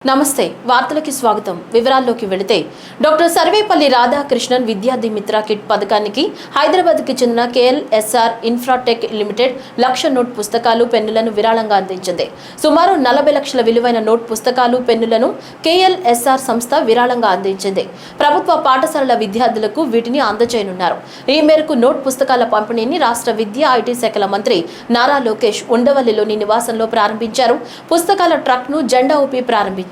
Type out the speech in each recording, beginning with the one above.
నమస్తే వార్తలకి స్వాగతం వివరాల్లోకి వెళితే డాక్టర్ సర్వేపల్లి రాధాకృష్ణన్ విద్యార్థి మిత్ర కిట్ పథకానికి హైదరాబాద్కి చెందిన కేఎల్ఎస్ఆర్ ఇన్ఫ్రాటెక్ లిమిటెడ్ 1,00,000 నోట్ పుస్తకాలు పెన్నులను విరాళంగా అందించింది. సుమారు 40 లక్షల విలువైన నోట్ పుస్తకాలు పెన్నులను కేఎల్ఎస్ఆర్ సంస్థ విరాళంగా అందించింది. ప్రభుత్వ పాఠశాలల విద్యార్థులకు వీటిని అందజేయనున్నారు. ఈ మేరకు నోట్ పుస్తకాల పంపిణీని రాష్ట్ర విద్యా ఐటీ శాఖల మంత్రి నారా లోకేష్ ఉండవల్లిలోని నివాసంలో ప్రారంభించారు. పుస్తకాల ట్రక్ ను జెండా ఊపి ప్రారంభించారు.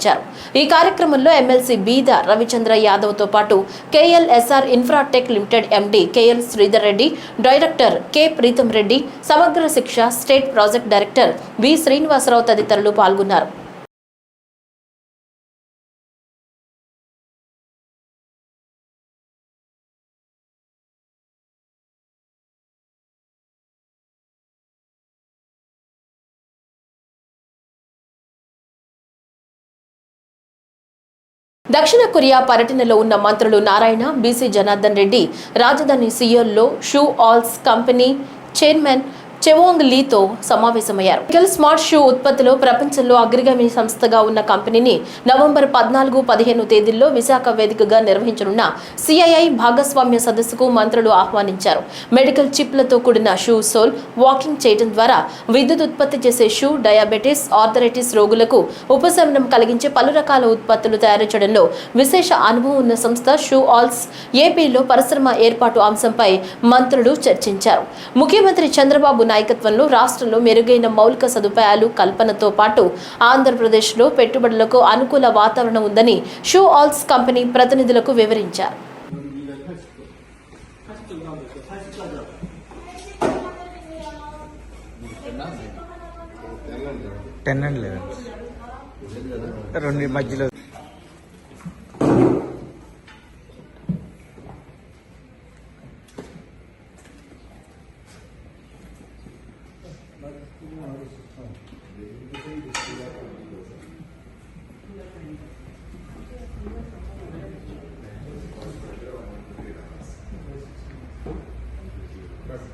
ఈ కార్యక్రమంలో ఎమ్మెల్సీ బీద రవిచంద్ర యాదవ్ తో పాటు KLSR Infratech limited MD KL Sridhar Reddy, director K Preetham Reddy, Samagra Shiksha state project director B Srinivasarao తదితరులు పాల్గొన్నారు. దక్షిణ కొరియా పర్యటనలో ఉన్న మంత్రులు నారాయణ, బీసీ జనార్దన్ రెడ్డి రాజధాని సియోల్లో షూ ఆల్స్ కంపెనీ చైర్మన్ చెవోంగ్ లీతో సమావేశమయ్యారు. స్మార్ట్ షూ ఉత్పత్తిలో ప్రపంచంలో అగ్రగామి సంస్థగా ఉన్న కంపెనీని నవంబర్ 14-15 తేదీల్లో విశాఖ వేదికగా నిర్వహించనున్న సిఐఐ భాగస్వామ్య సదస్సుకు మంత్రులు ఆహ్వానించారు. మెడికల్ చిప్లతో కూడిన షూ సోల్ వాకింగ్ చేయడం ద్వారా విద్యుత్ ఉత్పత్తి చేసే షూ డయాబెటీస్, ఆర్థరైటిస్ రోగులకు ఉపశమనం కలిగించే పలు రకాల ఉత్పత్తులు తయారు చేయడంలో విశేష అనుభవం ఉన్న సంస్థ షూ ఆల్స్. ఏపీలో పరిశ్రమ ఏర్పాటు అంశంపై మంత్రులు చర్చించారు. ముఖ్యమంత్రి చంద్రబాబు నాయకత్వంలో రాష్ట్రంలో మెరుగైన మౌలిక సదుపాయాలు కల్పనతో పాటు ఆంధ్రప్రదేశ్లో పెట్టుబడులకు అనుకూల వాతావరణం ఉందని షూ ఆల్స్ కంపెనీ ప్రతినిధులకు వివరించారు.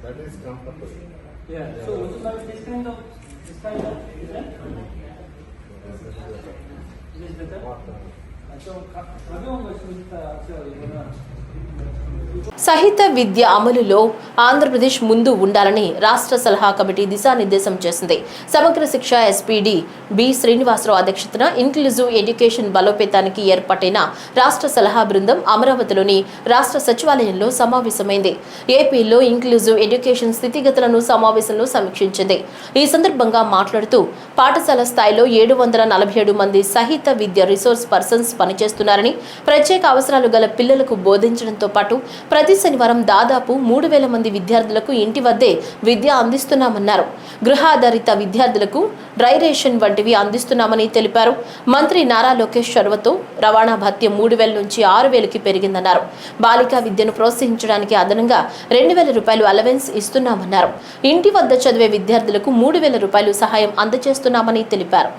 That is comfortable. Yeah. So this kind of design. Is it better? So 가벼운 거 진짜 이거는 సహిత విద్య అమలులో ఆంధ్రప్రదేశ్ ముందు ఉండాలని రాష్ట్ర సలహా కమిటీ దిశానిర్దేశం చేసింది. సమగ్ర శిక్ష ఎస్పీడీ బి శ్రీనివాసరావు అధ్యక్షతన ఇన్క్లూజివ్ ఎడ్యుకేషన్ బలోపేతానికి ఏర్పాటైన రాష్ట్ర సలహా బృందం అమరావతిలోని రాష్ట్ర సచివాలయంలో సమావేశమైంది. ఏపీలో ఇన్క్లూజివ్ ఎడ్యుకేషన్ స్థితిగతులను సమావేశంలో సమీక్షించింది. ఈ సందర్భంగా మాట్లాడుతూ పాఠశాల స్థాయిలో 747 మంది సహిత విద్య రిసోర్స్ పర్సన్స్ పనిచేస్తున్నారని, ప్రత్యేక అవసరాలు గల పిల్లలకు బోధించడంతో పాటు ప్రతి శనివారం దాదాపు 3,000 మంది విద్యార్థులకు ఇంటి వద్దే విద్య అందిస్తున్నామన్నారు. గృహాధారిత విద్యార్థులకు డ్రై రేషన్ వంటివి అందిస్తున్నామని తెలిపారు. మంత్రి నారా లోకేష్ చొరవతో రవాణా భత్యం 3,000 నుంచి 6,000కి పెరిగిందన్నారు. బాలికా విద్యను ప్రోత్సహించడానికి అదనంగా 2,000 రూపాయలు అలవెన్స్ ఇస్తున్నామన్నారు. ఇంటి వద్ద చదివే విద్యార్థులకు 3,000 రూపాయలు సహాయం అందజేస్తున్నామని తెలిపారు.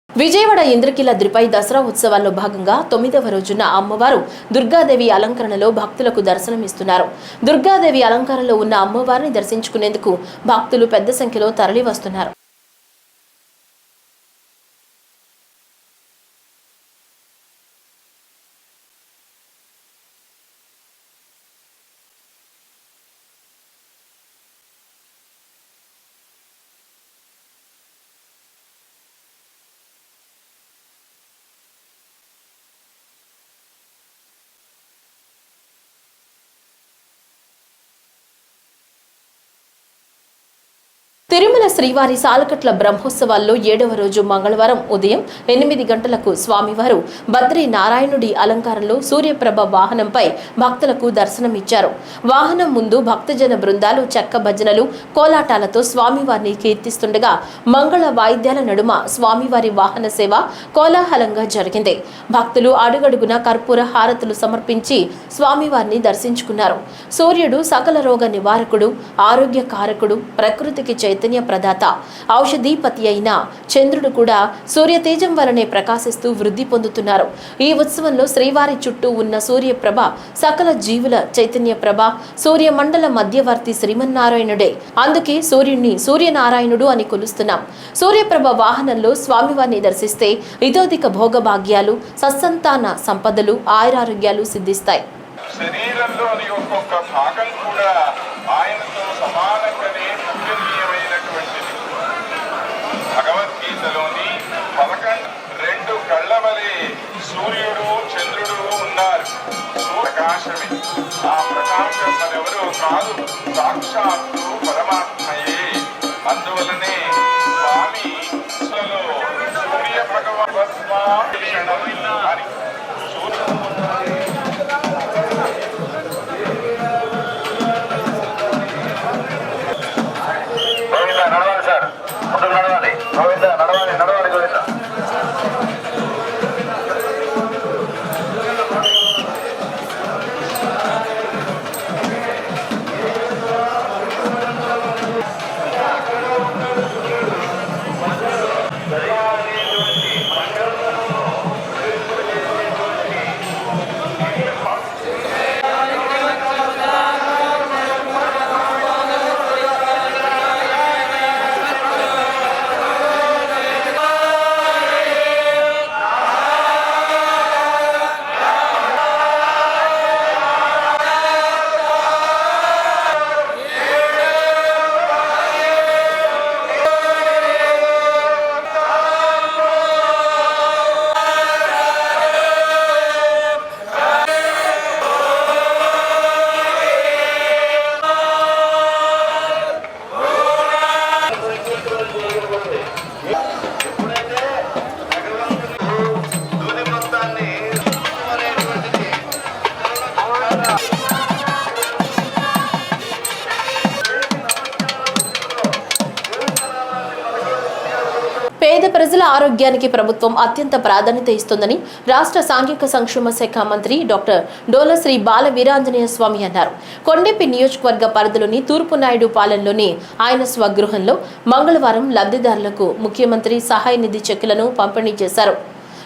విజయవాడ ఇంద్రకీలాద్రిపై దసరా ఉత్సవాల్లో భాగంగా 9వ రోజున అమ్మవారు దుర్గాదేవి అలంకరణలో భక్తులకు దర్శనమిస్తున్నారు. దుర్గాదేవి అలంకరణలో ఉన్న అమ్మవారిని దర్శించుకునేందుకు భక్తులు పెద్ద సంఖ్యలో తరలి వస్తున్నారు. తిరుమల శ్రీవారి సాలకట్ల బ్రహ్మోత్సవాల్లో 7వ రోజు మంగళవారం ఉదయం 8 గంటలకు స్వామివారు బద్రీ నారాయణుడి అలంకారంలో సూర్యప్రభ వాహనంపై భక్తులకు దర్శనమిచ్చారు. వాహనం ముందు భక్తజన బృందాలు చెక్క భజనలు, కోలాటాలతో స్వామివారిని కీర్తిస్తుండగా మంగళ వాయిద్యాల నడుమ స్వామివారి వాహన సేవ కోలాహలంగా జరిగింది. భక్తులు అడుగడుగున కర్పూర హారతులు సమర్పించి స్వామివారిని దర్శించుకున్నారు. సూర్యుడు సకల రోగ నివారకుడు, ఆరోగ్య కారకుడు, ప్రకృతికి చైతన్యం చైతన్య ప్రదాత. ఔషధీపతి అయిన చంద్రుడు కూడా సూర్యతేజం వలనే ప్రకాశిస్తూ వృద్ధి పొందుతున్నారు. ఈ ఉత్సవంలో శ్రీవారి చుట్టూ ఉన్న సూర్యప్రభ సకల జీవుల చైతన్య ప్రభ, సూర్యమండల మధ్యవర్తి శ్రీమన్నారాయణుడే. అందుకే సూర్యుణ్ణి సూర్యనారాయణుడు అని కొలుస్తున్నాం. సూర్యప్రభ వాహనంలో స్వామివారిని దర్శిస్తే ఇతోధిక భోగభాగ్యాలు, సత్సంతాన సంపదలు, ఆయురారోగ్యాలు సిద్ధిస్తాయి. శరీరంలోని ఒక్కొక్క భాగం కూడా ఆయనతో సమానంగానే పూజనీయమైనటువంటిది. భగవద్గీతలోని 11 కళ్ళ వలె సూర్యుడు చంద్రుడు ఉన్నారు. ప్రకాశమే. ఆ ప్రకాశం మరెవరూ కాదు, సాక్షాత్తు పరమాత్మయే. అందువలనే స్వామి సూర్య భగవద్వాక్షణం అని నడవాలి సార్, ముందుకు నడవాలి గోవింద, నడవాలి నడవాలి గోవింద. పేద ప్రజల ఆరోగ్యానికి ప్రభుత్వం అత్యంత ప్రాధాన్యత ఇస్తుందని రాష్ట్ర సాంఘిక సంక్షేమ శాఖ మంత్రి డాక్టర్ డోలశ్రీ బాల వీరాంజనేయ స్వామి అన్నారు. కొండెపి నియోజకవర్గ పరిధిలోని తూర్పునాయుడు పాలెంలోని ఆయన స్వగృహంలో మంగళవారం లబ్ధిదారులకు ముఖ్యమంత్రి సహాయ నిధి చెక్కులను పంపిణీ చేశారు.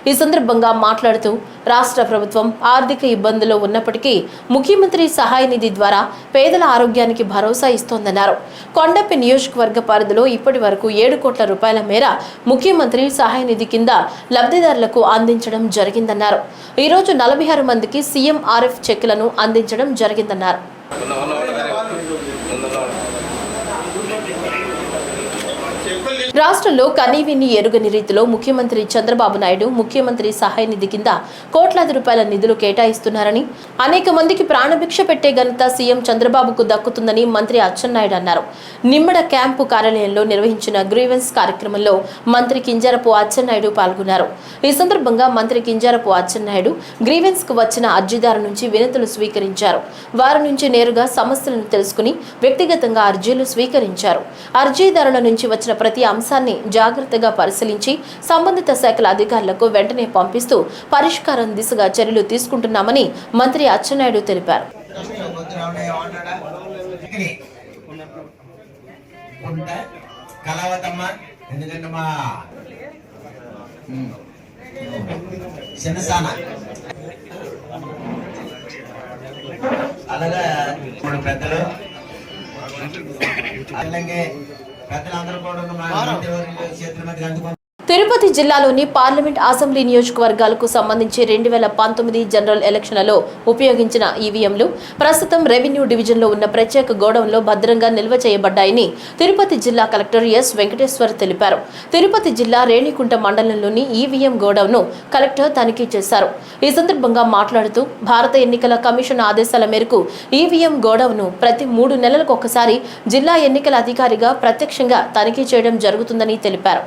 ఈ సందర్భంగా మాట్లాడుతూ రాష్ట్ర ప్రభుత్వం ఆర్థిక ఇబ్బందుల్లో ఉన్నప్పటికీ ముఖ్యమంత్రి సహాయ నిధి ద్వారా పేదల ఆరోగ్యానికి భరోసా ఇస్తోందన్నారు. కొండపి నియోజకవర్గ పరిధిలో ఇప్పటి వరకు 7 కోట్ల రూపాయల మేర ముఖ్యమంత్రి సహాయ నిధి కింద లబ్ధిదారులకు అందించడం జరిగిందన్నారు. ఈ రోజు 46 మందికి CMRF చెక్కులను అందించడం జరిగిందన్నారు. రాష్ట్రంలో కనీవిని ఎరుగని రీతిలో ముఖ్యమంత్రి చంద్రబాబు నాయుడు ముఖ్యమంత్రి సహాయ నిధి కింద కోట్లాది రూపాయల నిధులు కేటాయిస్తున్నారని, అనేక మందికి ప్రాణభిక్ష పెట్టే ఘనత సీఎం చంద్రబాబుకు దక్కుతుందని మంత్రి అచ్చెన్నాయుడు అన్నారు. నిమ్మడ క్యాంపు కార్యాలయంలో నిర్వహించిన గ్రీవెన్స్ కార్యక్రమంలో మంత్రి కింజరపు అచ్చెన్నాయుడు పాల్గొన్నారు. ఈ సందర్భంగా మంత్రి కింజరపు అచ్చెన్నాయుడు గ్రీవెన్స్ కు వచ్చిన అర్జీదారు నుంచి వినతులు స్వీకరించారు. వారి నుంచి నేరుగా సమస్యలను తెలుసుకుని వ్యక్తిగతంగా అర్జీలు స్వీకరించారు. అర్జీదారుల నుంచి వచ్చిన ప్రతి అంశాన్ని జాగ్రత్తగా పరిశీలించి సంబంధిత శాఖల అధికారులకు వెంటనే పంపిస్తూ పరిష్కారం దిశగా చర్యలు తీసుకుంటున్నామని మంత్రి అచ్చెన్నాయుడు తెలిపారు. అలాగే పెద్దలు అలాగే పెద్దలందరూ కూడా తిరుపతి జిల్లాలోని పార్లమెంట్ అసెంబ్లీ నియోజకవర్గాలకు సంబంధించి 2019 జనరల్ ఎలక్షన్లలో ఉపయోగించిన ఈవీఎంలు ప్రస్తుతం రెవెన్యూ డివిజన్లో ఉన్న ప్రత్యేక గోడౌన్లో భద్రంగా నిల్వ చేయబడ్డాయని తిరుపతి జిల్లా కలెక్టర్ ఎస్ వెంకటేశ్వర్ తెలిపారు. తిరుపతి జిల్లా రేణికుంట మండలంలోని ఈవీఎం గోడౌన్ను కలెక్టర్ తనిఖీ చేశారు. ఈ సందర్భంగా మాట్లాడుతూ భారత ఎన్నికల కమిషన్ ఆదేశాల మేరకు ఈవీఎం గోడౌన్ను ప్రతి 3 నెలలకు ఒకసారి జిల్లా ఎన్నికల అధికారిగా ప్రత్యక్షంగా తనిఖీ చేయడం జరుగుతుందని తెలిపారు.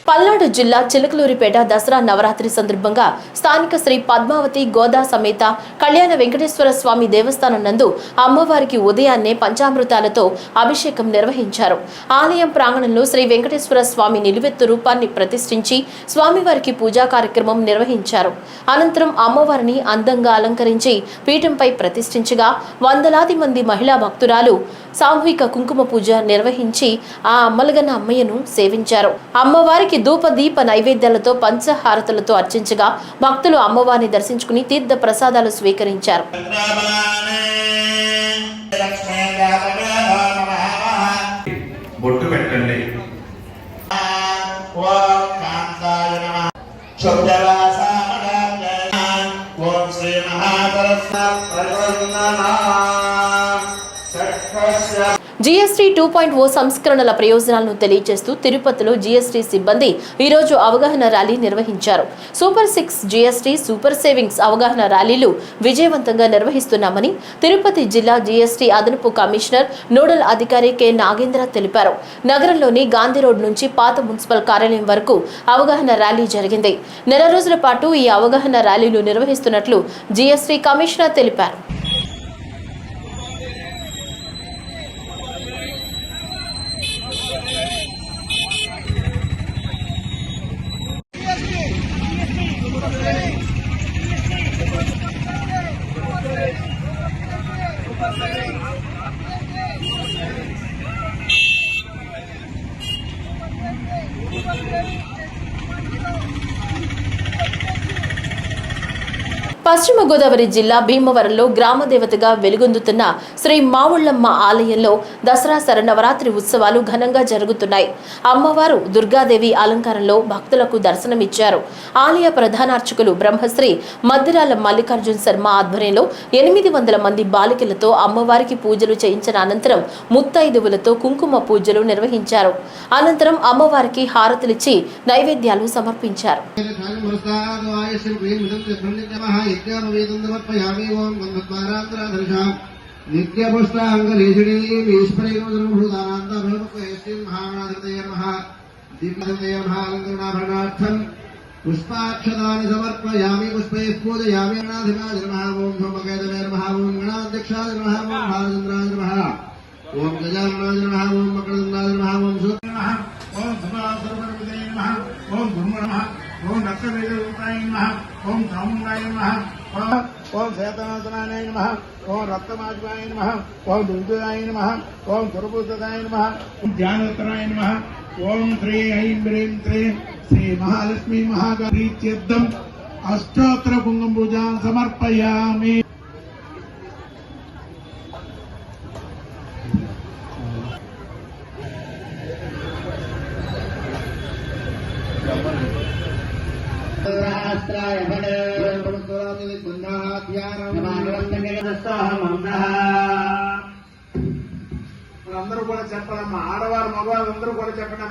పల్నాడు జిల్లా చిలకలూరిపేట దసరా నవరాత్రి సందర్భంగా స్థానిక శ్రీ పద్మావతి గోదా సమేత కళ్యాణ వెంకటేశ్వర స్వామి దేవస్థానం నందు అమ్మవారికి ఉదయాన్నే పంచామృతాలతో అభిషేకం నిర్వహించారు. ఆలయం ప్రాంగణంలో శ్రీ వెంకటేశ్వర స్వామి నిలువెత్తు రూపాన్ని ప్రతిష్ఠించి స్వామివారికి పూజా కార్యక్రమం నిర్వహించారు. అనంతరం అమ్మవారిని అందంగా అలంకరించి పీఠంపై ప్రతిష్ఠించగా వందలాది మంది మహిళా భక్తురాలు సామూహిక కుంకుమ పూజ నిర్వహించి ఆ అమ్మలగన్న అమ్మయ్యను సేవించారు. అమ్మవారికి ధూప దీప నైవేద్యాలతో పంచహారతులతో అర్చించగా భక్తులు అమ్మవారిని దర్శించుకుని తీర్థ ప్రసాదాలు స్వీకరించారు. బొట్టు పెట్టండి. జీఎస్టీ 2.0 సంస్కరణల ప్రయోజనాలను తెలియజేస్తూ తిరుపతిలో జీఎస్టీ సిబ్బంది ఈరోజు అవగాహన ర్యాలీ నిర్వహించారు. సూపర్ 6 జీఎస్టీ సూపర్ సేవింగ్స్ అవగాహన ర్యాలీలు విజయవంతంగా నిర్వహిస్తున్నామని తిరుపతి జిల్లా జీఎస్టీ అదనపు కమిషనర్ నోడల్ అధికారి కె నాగేంద్ర తెలిపారు. నగరంలోని గాంధీ రోడ్ నుంచి పాత మున్సిపల్ కార్యాలయం వరకు అవగాహన ర్యాలీ జరిగింది. నెల రోజుల పాటు ఈ అవగాహన ర్యాలీలు నిర్వహిస్తున్నట్లు జీఎస్టీ కమిషనర్ తెలిపారు. పశ్చిమ గోదావరి జిల్లా భీమవరంలో గ్రామ దేవతగా వెలుగొందుతున్న శ్రీ మావుళ్ళమ్మ ఆలయంలో దసరా శరన్నవరాత్రి ఉత్సవాలు ఘనంగా జరుగుతున్నాయి. అమ్మవారు దుర్గాదేవి అలంకారంలో భక్తులకు దర్శనమిచ్చారు. ఆలయ ప్రధానార్చకులు బ్రహ్మశ్రీ మద్దిరాల మల్లికార్జున్ శర్మ ఆధ్వర్యంలో 800 మంది బాలికలతో అమ్మవారికి పూజలు చేయించిన అనంతరం ముత్తైదువులతో కుంకుమ పూజలు నిర్వహించారు. అనంతరం అమ్మవారికి హారతులిచ్చి నైవేద్యాలు సమర్పించారు. पुष्पाक्षदानि समर्पयामि पुष्पैः पूजयामि गणाधिपाय नमः ओं सोमकेतवे नमः ओं गणाध्यक्षाय नमः ओं भालचन्द्राय नमः ओं गजाननाय नमः ओं मकरदन्दाय नमः ओं सूर्याय नमः ओं सुभासुरपरमिते नमः ओं धूम्र नमः ओं रक्तबीजरूपाय नमः ओं चामुण्डाय नमः ओं श्वेतनाशनाय नमः ओं रक्तमाज्वाय नमः ओं दुर्जयाय नमः ओं सुरभूतकाय नमः ओं ध्यानोत्तराय नमः ओं श्री ऐं ह्रीं श्रीं श्री महालक्ष्मी महागणपतीत्यर्थम् अष्टोत्तर कुंकुम पूजां समर्पयामि. అందరూ కూడా చెప్పాలమ్మా, ఆడవారు మగవారు అందరూ కూడా చెప్పండి.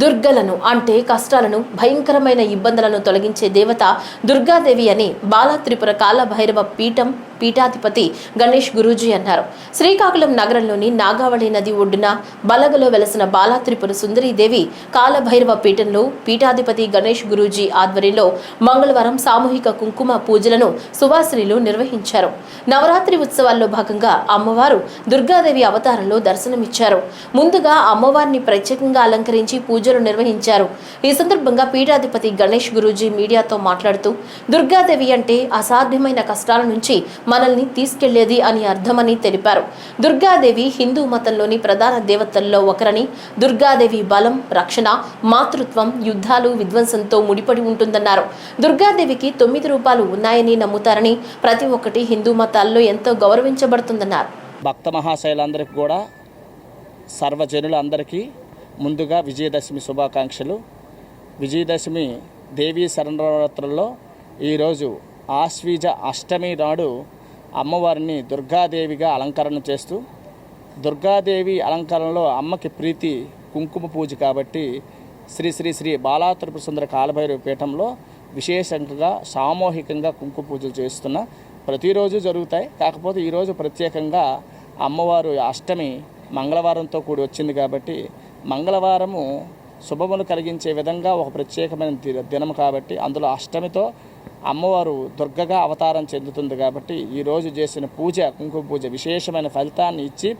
దుర్గలను అంటే కష్టాలను భయంకరమైన ఇబ్బందులను తొలగించే దేవత దుర్గాదేవి అని బాలా త్రిపుర కాలభైరవ పీఠాధిపతి గణేష్ గురూజీ అన్నారు. శ్రీకాకుళం నగరంలోని నాగావళి నది ఒడ్డున బలగలో వెలసిన బాలా త్రిపుర సుందరీదేవి కాలభైరవ పీఠంలో పీఠాధిపతి గణేష్ గురూజీ ఆధ్వర్యంలో మంగళవారం సామూహిక కుంకుమ పూజలను సువాసినిలు నిర్వహించారు. నవరాత్రి ఉత్సవాల్లో భాగంగా అమ్మవారు దుర్గాదేవి అవతారంలో దర్శనమిచ్చారు. ముందుగా అమ్మవారిని ప్రత్యేకంగా అలంకరించి పూజలు నిర్వహించారు. ఈ సందర్భంగా పీఠాధిపతి గణేష్ గురూజీ మీడియాతో మాట్లాడుతూ దుర్గాదేవి అంటే అసాధ్యమైన కష్టాల నుంచి మనల్ని తీసుకెళ్లేది అని అర్థమని తెలిపారు. దుర్గాదేవి హిందూ మతంలోని ప్రధాన దేవతల్లో ఒకరని, దుర్గాదేవి బలం, రక్షణ, మాతృత్వం, యుద్ధాలు, విధ్వంసంతో ముడిపడి ఉంటుందన్నారు. దుర్గాదేవికి 9 రూపాలు ఉన్నాయని నమ్ముతారని, ప్రతి ఒక్కటి హిందూ మతాల్లో ఎంతో గౌరవించబడుతుందన్నారు. భక్త మహాశైలందరికీ కూడా సర్వజనులందరికీ ముందుగా విజయదశమి శుభాకాంక్షలు. విజయదశమి దేవీ శరన్నవరాత్రుల్లో ఈరోజు ఆశ్వీజ అష్టమి నాడు అమ్మవారిని దుర్గాదేవిగా అలంకరణ చేస్తూ, దుర్గాదేవి అలంకరణలో అమ్మకి ప్రీతి కుంకుమ పూజ కాబట్టి శ్రీ శ్రీ శ్రీ బాలా త్రిపుర సుందర కాలభైరవ పీఠంలో విశేషంగా సామూహికంగా కుంకుమ పూజలు చేస్తున్న ప్రతిరోజు జరుగుతాయి. కాకపోతే ఈరోజు ప్రత్యేకంగా అమ్మవారు అష్టమి మంగళవారంతో కూడి వచ్చింది కాబట్టి మంగళవారము శుభములు కలిగించే విధంగా ఒక ప్రత్యేకమైన దినం కాబట్టి అందులో అష్టమితో అమ్మవారు దుర్గగా అవతారం చెందుతుంది కాబట్టి ఈరోజు చేసిన పూజ కుంకుమ పూజ విశేషమైన ఫలితాన్ని ఇచ్చి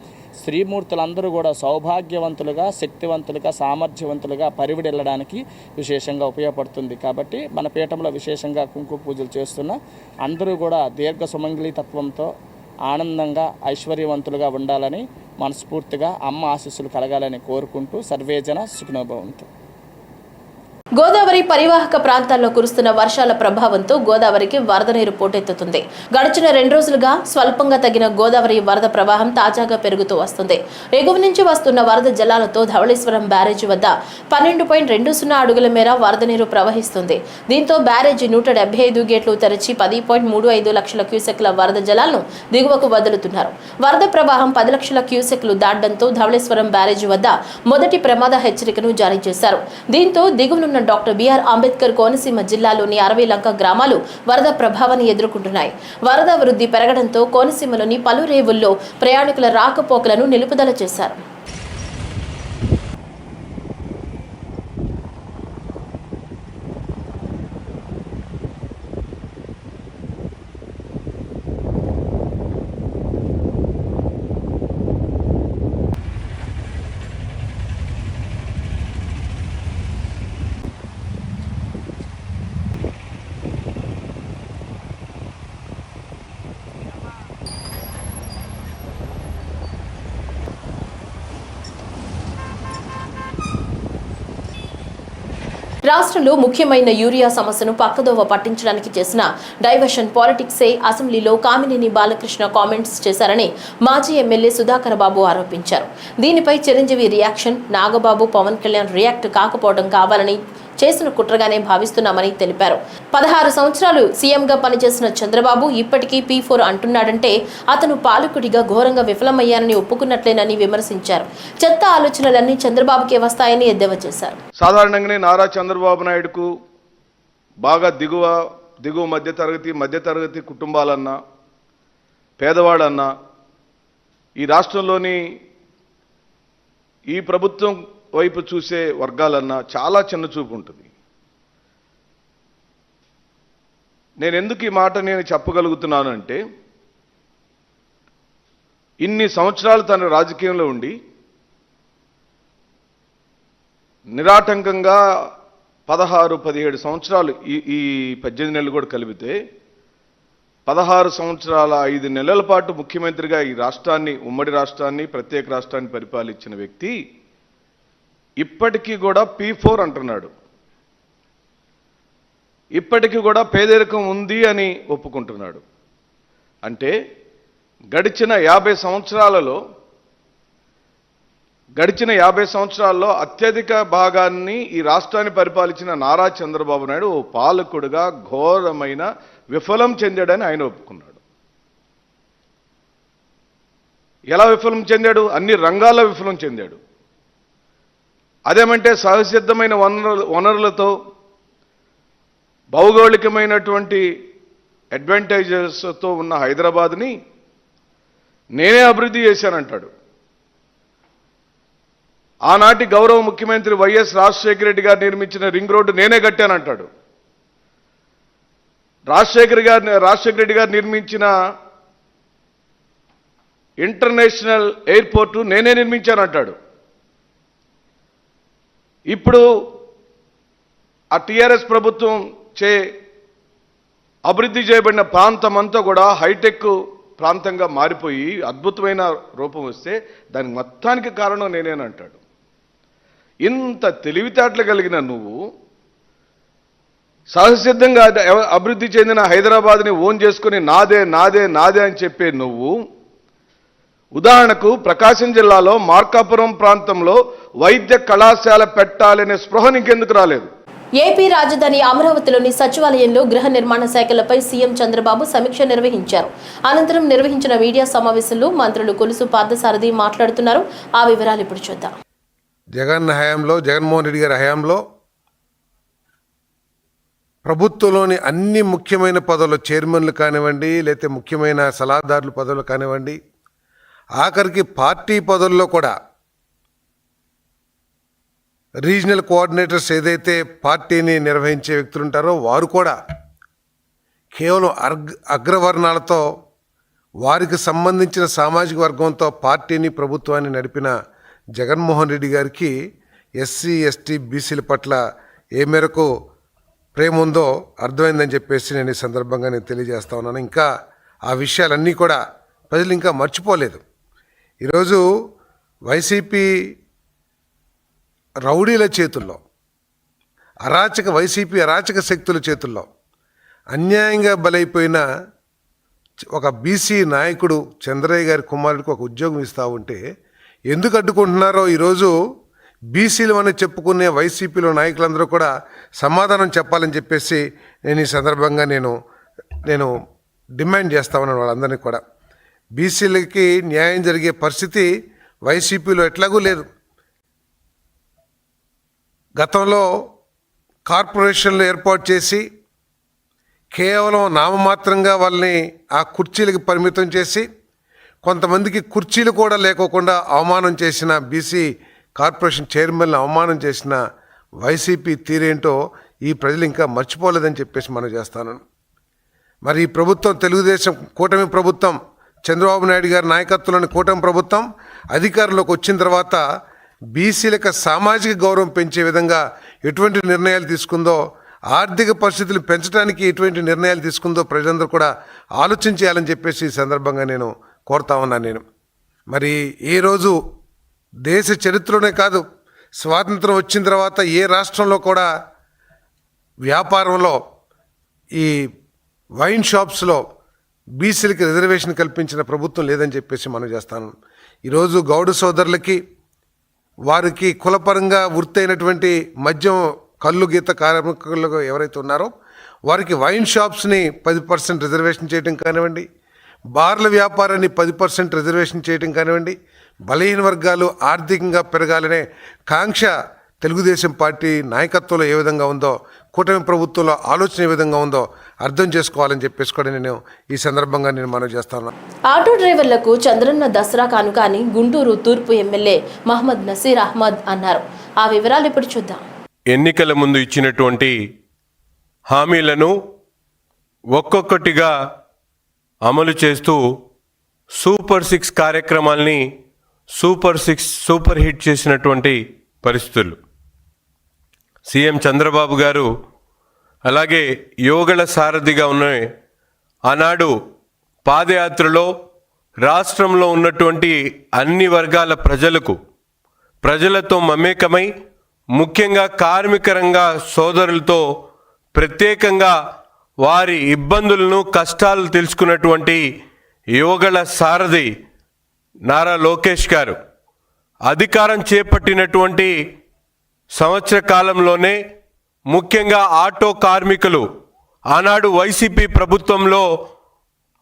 స్త్రీమూర్తులందరూ కూడా సౌభాగ్యవంతులుగా శక్తివంతులుగా సామర్థ్యవంతులుగా పరివిడెళ్ళడానికి విశేషంగా ఉపయోగపడుతుంది. కాబట్టి మన పీఠంలో విశేషంగా కుంకుమ పూజలు చేస్తున్న అందరూ కూడా దీర్ఘ సుమంగళీతత్వంతో ఆనందంగా ఐశ్వర్యవంతులుగా ఉండాలని మనస్ఫూర్తిగా అమ్మ ఆశీస్సులు కలగాలని కోరుకుంటూ సర్వేజన సుఖినోభవంతు. గోదావరి పరివాహక ప్రాంతాల్లో కురుస్తున్న వర్షాల ప్రభావంతో గోదావరికి వరద నీరు పోటెత్తుతుంది. గడిచిన 2 రోజులుగా స్వల్పంగా తగ్గిన గోదావరి వరద ప్రవాహం తాజాగా పెరుగుతూ వస్తుంది. ఎగువ నుంచి వస్తున్న వరద జలాలతో ధవళేశ్వరం బ్యారేజీ వద్ద 12.20 అడుగుల మేర వరద నీరు ప్రవహిస్తుంది. దీంతో బ్యారేజీ 175 గేట్లు తెరిచి 10.35 లక్షల క్యూసెక్ల వరద జలాలను దిగువకు వదులుతున్నారు. వరద ప్రవాహం 10 లక్షల క్యూసెక్లు దాటడంతో ధవళేశ్వరం బ్యారేజీ వద్ద మొదటి ప్రమాద హెచ్చరికను జారీ చేశారు. దీంతో దిగువనున్న డాక్టర్ బిఆర్ అంబేద్కర్ కోనసీమ జిల్లాలోని 60 లంక గ్రామాలు వరద ప్రభావాన్ని ఎదుర్కొంటున్నాయి. వరద వృద్ధి పెరగడంతో కోనసీమలోని పలు రేవుల్లో ప్రయాణికుల రాకపోకలను నిలుపుదల చేశారు. రాష్ట్రంలో ముఖ్యమైన యూరియా సమస్యను పక్కదోవ పట్టించడానికి చేసిన డైవర్షన్ పాలిటిక్సే అసెంబ్లీలో కామినేని బాలకృష్ణ కామెంట్స్ చేశారని మాజీ ఎమ్మెల్యే సుధాకర్ బాబు ఆరోపించారు. దీనిపై చిరంజీవి రియాక్షన్, నాగబాబు, పవన్ కళ్యాణ్ రియాక్ట్ కాకపోవడం కావాలని చేసిన కుట్రగానే భావిస్తున్నామని తెలిపారు. 16 సంవత్సరాలు సీఎంగా పనిచేసిన చంద్రబాబు ఇప్పటికీ P4 అంటున్నాడంటే అతను పాలకుడిగా ఘోరంగా విఫలమయ్యారని ఒప్పుకున్నట్లేనని విమర్శించారు. చెత్త ఆలోచనలన్నీ చంద్రబాబుకే వస్తాయని ఎద్దేవా చేశారు. సాధారణంగానే నారా చంద్రబాబు నాయుడుకు బాగా దిగువ మధ్యతరగతి కుటుంబాలన్నా, పేదవాడన్నా, ఈ రాష్ట్రంలోని ఈ ప్రభుత్వం వైపు చూసే వర్గాలన్నా చాలా చిన్న చూపు ఉంటుంది. నేను ఎందుకు ఈ మాట చెప్పగలుగుతున్నానంటే, ఇన్ని సంవత్సరాలు తన రాజకీయంలో ఉండి నిరాటంకంగా 16-17 సంవత్సరాలు, ఈ 18 నెలలు కూడా కలిపితే 16 సంవత్సరాల 5 నెలల పాటు ముఖ్యమంత్రిగా ఈ రాష్ట్రాన్ని, ఉమ్మడి రాష్ట్రాన్ని, ప్రత్యేక రాష్ట్రాన్ని పరిపాలించిన వ్యక్తి ఇప్పటికీ కూడా P4 అంటున్నాడు. ఇప్పటికీ కూడా పేదరికం ఉంది అని ఒప్పుకుంటున్నాడు. అంటే గడిచిన 50 సంవత్సరాల్లో అత్యధిక భాగాన్ని ఈ రాష్ట్రాన్ని పరిపాలించిన నారా చంద్రబాబు నాయుడు ఓ పాలకుడుగా ఘోరమైన విఫలం చెందాడని ఆయన ఒప్పుకున్నాడు. ఎలా విఫలం చెందాడు? అన్ని రంగాల్లో విఫలం చెందాడు. అదేమంటే సహసిద్ధమైన వనరులతో, భౌగోళికమైనటువంటి అడ్వాంటేజెస్తో ఉన్న హైదరాబాద్ని నేనే అభివృద్ధి చేశానంటాడు. ఆనాటి గౌరవ ముఖ్యమంత్రి వైఎస్ రాజశేఖర రెడ్డి గారు నిర్మించిన రింగ్ రోడ్డు నేనే కట్టానంటాడు. రాజశేఖర రెడ్డి గారు నిర్మించిన ఇంటర్నేషనల్ ఎయిర్పోర్టు నేనే నిర్మించానంటాడు. ఇప్పుడు ఆ టీఆర్ఎస్ ప్రభుత్వం చే అభివృద్ధి చేయబడిన ప్రాంతం అంతా కూడా హైటెక్ ప్రాంతంగా మారిపోయి అద్భుతమైన రూపం వస్తే దానికి మొత్తానికి కారణం నేనేనంటాడు. ఇంత తెలివితేటలు కలిగిన నువ్వు సహసిద్ధంగా అభివృద్ధి చెందిన హైదరాబాద్ని ఓన్ చేసుకుని నాదే నాదే నాదే అని చెప్పే నువ్వు, ఉదాహరణకు ప్రకాశం జిల్లాలో మార్కాపురం ప్రాంతంలో వైద్య కళాశాల పెట్టాలనే స్పృహ నీకెందుకు రాలేదు? ఏపీ రాజధాని అమరావతిలోని సచివాలయంలో గృహ నిర్మాణ శాఖలపై సీఎం చంద్రబాబు సమీక్ష నిర్వహించారు. అనంతరం నిర్వహించిన మీడియా సమావేశంలో మంత్రులు కొలుసు పార్థసారథి మాట్లాడుతున్నారు. ఆ వివరాలు ఇప్పుడు చూద్దాం. జగన్మోహన్ రెడ్డి గారి హయాంలో ప్రభుత్వంలోని అన్ని ముఖ్యమైన పదవులు చైర్మన్లు కానివ్వండి, లేకపోతే ముఖ్యమైన సలహాదారుల పదవులు కానివ్వండి, ఆఖరికి పార్టీ పదవుల్లో కూడా రీజనల్ కోఆర్డినేటర్స్ ఏదైతే పార్టీని నిర్వహించే వ్యక్తులు ఉంటారో వారు కూడా కేవలం అగ్రవర్ణాలతో వారికి సంబంధించిన సామాజిక వర్గంతో పార్టీని ప్రభుత్వాన్ని నడిపిన జగన్మోహన్ రెడ్డి గారికి ఎస్సీ ఎస్టీ బీసీల పట్ల ఏ మేరకు ప్రేమ ఉందో అర్థమైందని చెప్పేసి నేను ఈ సందర్భంగా తెలియజేస్తా ఉన్నాను. ఇంకా ఆ విషయాలన్నీ కూడా ప్రజలు ఇంకా మర్చిపోలేదు. ఈరోజు వైసీపీ రౌడీల చేతుల్లో, వైసీపీ అరాచక శక్తుల చేతుల్లో అన్యాయంగా బలైపోయిన ఒక బీసీ నాయకుడు చంద్రయ్య గారి కుమారుడికి ఒక ఉద్యోగం ఇస్తూ ఉంటే ఎందుకు అడ్డుకుంటున్నారో ఈరోజు బీసీలు అని చెప్పుకునే వైసీపీలో నాయకులందరూ కూడా సమాధానం చెప్పాలని చెప్పేసి నేను ఈ సందర్భంగా నేను డిమాండ్ చేస్తా ఉన్నాను వాళ్ళందరినీ కూడా. బీసీలకి న్యాయం జరిగే పరిస్థితి వైసీపీలో ఎట్లాగూ లేదు. గతంలో కార్పొరేషన్లు ఏర్పాటు చేసి కేవలం నామమాత్రంగా వాళ్ళని ఆ కుర్చీలకు పరిమితం చేసి కొంతమందికి కుర్చీలు కూడా లేకోకుండా అవమానం చేసిన బీసీ కార్పొరేషన్ చైర్మన్లు అవమానం చేసిన వైసీపీ తీరేంటో ఈ ప్రజలు ఇంకా మర్చిపోలేదని చెప్పేసి మనం చేస్తాను. మరి ఈ ప్రభుత్వం తెలుగుదేశం కూటమి ప్రభుత్వం చంద్రబాబు నాయుడు గారి నాయకత్వంలోని కూటమి ప్రభుత్వం అధికారంలోకి వచ్చిన తర్వాత బీసీలకు సామాజిక గౌరవం పెంచే విధంగా ఎటువంటి నిర్ణయాలు తీసుకుందో, ఆర్థిక పరిస్థితులు పెంచడానికి ఎటువంటి నిర్ణయాలు తీసుకుందో ప్రజలందరూ కూడా ఆలోచించేయాలని చెప్పేసి ఈ సందర్భంగా నేను కోరుతా ఉన్నాను. మరి ఏ రోజు దేశ చరిత్రలోనే కాదు, స్వాతంత్రం వచ్చిన తర్వాత ఏ రాష్ట్రంలో కూడా వ్యాపారంలో ఈ వైన్ షాప్స్లో బీసీలకి రిజర్వేషన్ కల్పించిన ప్రభుత్వం లేదని చెప్పేసి మనం చేస్తాను. ఈరోజు గౌడ సోదరులకి వారికి కులపరంగా వృత్తి అయినటువంటి మద్యం కళ్ళు గీత కార్మికులు ఎవరైతే ఉన్నారో వారికి వైన్ షాప్స్ని 10% రిజర్వేషన్ చేయడం కానివ్వండి, బార్ల వ్యాపారాన్ని 10% రిజర్వేషన్ చేయడం కానివ్వండి, బలహీన వర్గాలు ఆర్థికంగా పెరగాలనే కాంక్ష తెలుగుదేశం పార్టీ నాయకత్వంలో ఏ విధంగా ఉందో, కూటమి ప్రభుత్వంలో ఆలోచన ఏ విధంగా ఉందో అర్థం చేసుకోవాలని చెప్పేసి కూడా నేను ఈ సందర్భంగా మనవి చేస్తాను. ఆటో డ్రైవర్లకు చంద్రన్న దసరా కానుక అని గుంటూరు తూర్పు ఎమ్మెల్యే మహమ్మద్ నసీర్ అహ్మద్ అన్నారు. ఆ వివరాలు ఇప్పుడు చూద్దాం. ఎన్నికల ముందు ఇచ్చినటువంటి హామీలను ఒక్కొక్కటిగా అమలు చేస్తూ సూపర్ 6 కార్యక్రమాల్ని సూపర్ హిట్ చేసినటువంటి పరిస్థితులు. సీఎం చంద్రబాబు గారు అలాగే యోగళ సారథిగా ఉన్న ఆనాడు పాదయాత్రలో రాష్ట్రంలో ఉన్నటువంటి అన్ని వర్గాల ప్రజలతో మమేకమై ముఖ్యంగా కార్మిక రంగ సోదరులతో ప్రత్యేకంగా వారి ఇబ్బందులను కష్టాలు తెలుసుకున్నటువంటి యోగళ సారథి నారా లోకేష్ గారు అధికారం చేపట్టినటువంటి సంవత్సర కాలంలోనే ముఖ్యంగా ఆటో కార్మికులు ఆనాడు వైసీపీ ప్రభుత్వంలో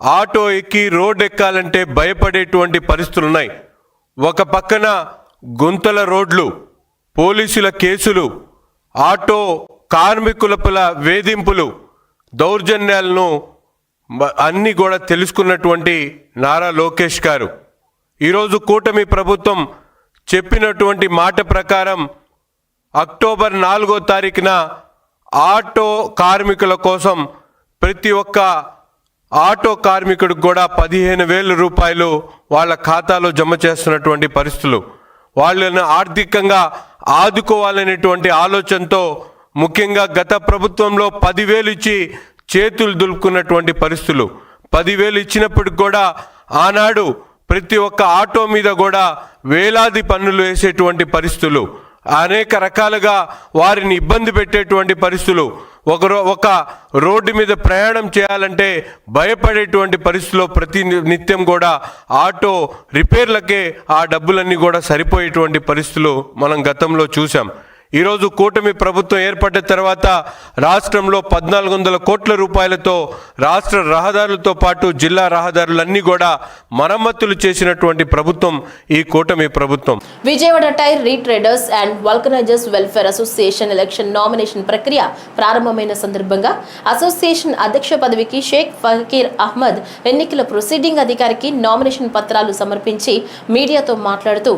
ఆటో ఎక్కి రోడ్ ఎక్కాలంటే భయపడేటువంటి పరిస్థితులు ఉన్నాయి. ఒక పక్కన గుంతల రోడ్లు, పోలీసుల కేసులు, ఆటో కార్మికుల వేధింపులు, దౌర్జన్యాలను అన్నీ కూడా తెలుసుకున్నటువంటి నారా లోకేష్ గారు ఈరోజు కూటమి ప్రభుత్వం చెప్పినటువంటి మాట ప్రకారం అక్టోబర్ 4వ తారీఖున ఆటో కార్మికుల కోసం ప్రతి ఒక్క ఆటో కార్మికుడికి కూడా 15,000 రూపాయలు వాళ్ళ ఖాతాలో జమ చేస్తున్నటువంటి పరిస్థితులు. వాళ్ళని ఆర్థికంగా ఆదుకోవాలనేటువంటి ఆలోచనతో ముఖ్యంగా గత ప్రభుత్వంలో 10,000 ఇచ్చి చేతులు దులుపుకున్నటువంటి పరిస్థితులు. 10,000 ఇచ్చినప్పటికి కూడా ఆనాడు ప్రతి ఒక్క ఆటో మీద కూడా వేలాది పన్నులు వేసేటువంటి పరిస్థితులు, అనేక రకాలుగా వారిని ఇబ్బంది పెట్టేటువంటి పరిస్థితులు, ఒక రోడ్డు మీద ప్రయాణం చేయాలంటే భయపడేటువంటి పరిస్థితుల్లో ప్రతి నిత్యం కూడా ఆటో రిపేర్లకే ఆ డబ్బులన్నీ కూడా సరిపోయేటువంటి పరిస్థితులు మనం గతంలో చూసాం. ఈరోజు కూటమి ప్రభుత్వం ఏర్పడిన తర్వాత రాష్ట్రంలో 1400 కోట్ల రూపాయలతో రాష్ట్ర రహదారులతో పాటు జిల్లా రహదారులన్నీ కూడా మరమ్మతులు చేసినటువంటి ప్రభుత్వం ఈ కూటమి ప్రభుత్వం. Vijayawada tyre retreaders and vulcanisers welfare association election nomination ప్రక్రియ ప్రారంభమైన సందర్భంగా అసోసియేషన్ అధ్యక్ష పదవికి షేక్ ఫకీర్ అహ్మద్ ఎన్నికల ప్రొసీడింగ్ అధికారికి నామినేషన్ పత్రాలు సమర్పించి మీడియాతో మాట్లాడుతూ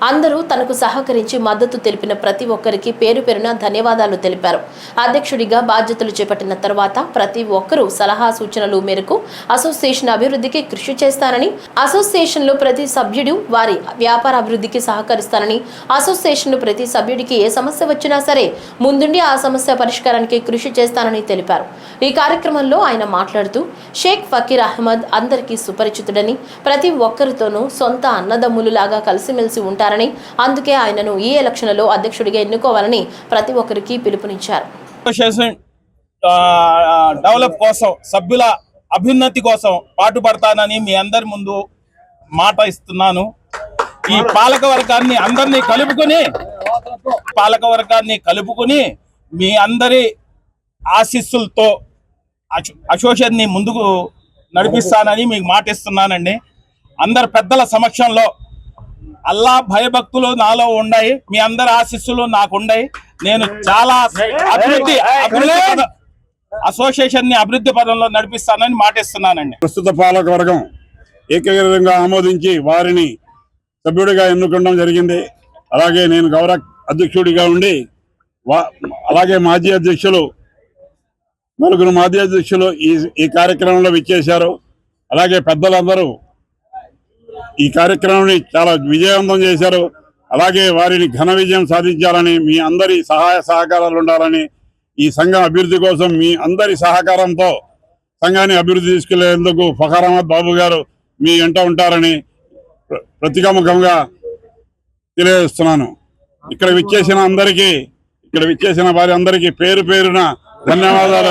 అందరూ తనకు సహకరించి మద్దతు తెలిపిన ప్రతి ఒక్కరికి పేరు పేరున ధన్యవాదాలు తెలిపారు. అధ్యక్షుడిగా బాధ్యతలు చేపట్టిన తర్వాత ప్రతి ఒక్కరూ సలహా సూచనలు మేరకు అసోసియేషన్ అభివృద్ధికి కృషి చేస్తానని, అసోసియేషన్లో ప్రతి సభ్యుడు వారి వ్యాపార అభివృద్ధికి సహకరిస్తానని, అసోసియేషన్లో ప్రతి సభ్యుడికి ఏ సమస్య వచ్చినా సరే ముందుండి ఆ సమస్య పరిష్కారానికి కృషి చేస్తానని తెలిపారు. ఈ కార్యక్రమంలో ఆయన మాట్లాడుతూ షేక్ ఫకీర్ అహ్మద్ అందరికీ సుపరిచితుడని, ప్రతి ఒక్కరితోనూ సొంత అన్నదమ్ములులాగా కలిసిమెలిసి ఉంటారని, అందుకే ఆయనను ఈ ఎలక్షన్లలో అధ్యక్షుడిగా ఎన్నుకోవాలని ప్రతి ఒక్కరికి పిలుపునిచ్చారు. డెవలప్ కోసం, సభ్యుల అభ్యున్నతి కోసం పాటుపడతానని మీ అందరి ముందు మాట ఇస్తున్నాను. ఈ పాలకవర్గాన్ని అందరినీ కలుపుకుని మీ అందరి ఆశీస్సులతో అసోసియేషన్ని ముందుకు నడిపిస్తానని మీకు మాట ఇస్తున్నానండి. అందరు పెద్దల సమక్షంలో అల్లా భయభక్తులు నాలో ఉన్నాయి, మీ అందరి ఆశీస్సులు నాకు ఉన్నాయి. నేను చాలా అభివృద్ధి అసోసియేషన్ ని అభివృద్ధి పదంలో నడిపిస్తానని మాటిస్తున్నానండి. ప్రస్తుత పాలక వర్గం ఏకగ్రీవంగా ఆమోదించి వారిని సభ్యుడిగా ఎన్నుకోవడం జరిగింది. అలాగే నేను గౌరవ అధ్యక్షుడిగా ఉండి అలాగే మాజీ అధ్యక్షులు నలుగురు మాజీ అధ్యక్షులు ఈ కార్యక్రమంలో విచ్చేశారు. అలాగే పెద్దలందరూ ఈ కార్యక్రమాన్ని చాలా విజయవంతం చేశారు. అలాగే వారిని ఘన విజయం సాధించాలని, మీ అందరి సహాయ సహకారాలు ఉండాలని, ఈ సంఘం అభివృద్ధి కోసం మీ అందరి సహకారంతో సంఘాన్ని అభివృద్ధి తీసుకెళ్లేందుకు ఫకీర్ అహ్మద్ బాబు గారు మీ వెంట ఉంటారని ప్రతిముఖంగా తెలియజేస్తున్నాను. ఇక్కడ విచ్చేసిన వారి అందరికీ పేరు పేరున ధన్యవాదాలు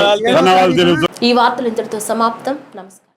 తెలుపుతున్నాను. ఈ వార్తలు ఇంతటితో సమాప్తం. నమస్కారం.